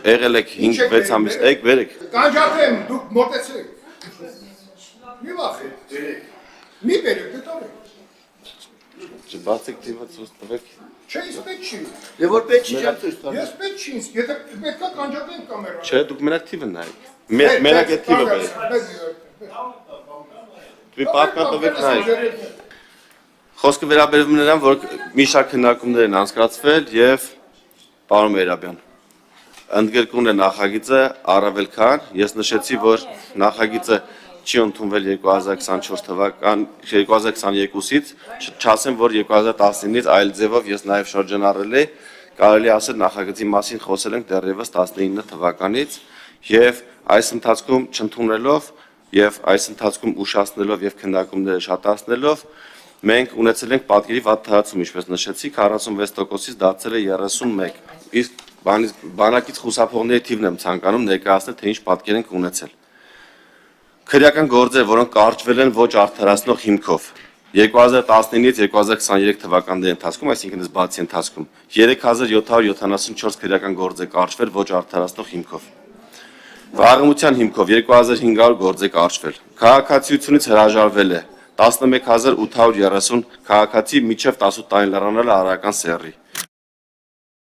եղել եք 5-6 ամիս, եք վերեք։ Կանջատեմ, դուք մոտեցեք։ Մի վախեք։ Մի բերեք, դե տորեք։ Չբացեք թիվը ցույց տվեք։ Չէ, ես պետք չի։ Եվ որ պետք չի չեմ ցույց տալու։ Ես պետք չի, եթե պետքա կանջատեմ կամերան։ Չէ, դուք մենակ թիվը նայեք։ Մենակ այդ թիվը բերեք։ Դուք պատմատվեք նայեք։ Խոսքը վերաբերում նրան, որ մի շարք քննարկումներ են անցկացվել եւ պարոն Մերաբյան, ընդգրկուն է նախագիծը առավել քան, ես նշեցի, որ նախագիծը չի ընդունվել 2024 թվական 2022-ից, չասեմ, որ 2019-ից այլ ձևով ես նաև շրջանառել եմ, կարելի ասել նախագծի մասին խոսել ենք դեռևս 19 թվականից եւ այս ընթացքում չընդունելով եւ այս ընթացքում ուշացնելով եւ քննարկումները շատացնելով մենք ունեցել ենք պատկերի վատ թվացում, ինչպես նշեցի, 46%-ից դարձել է 31, իսկ բանակից խուսափողների թիվն եմ ցանկանում ներկայացնել, թե ինչ պատկեր ենք ունեցել։ Քրեական գործեր, որոնք կարճվել են ոչ արդարացնող հիմքով։ 2019-ից 2023 թվականների ընթացքում, այսինքն ըստ բացի ընթացքում 3774 քրեական գործ է կարճվել ոչ արդարացնող հիմքով։ Վաղեմության հիմքով 2500 գործ է կարճվել։ Քաղաքացիությունից հրաժարվել է 11830 քաղաքացի միջև 18 տարին լրանալը արարական սեռի։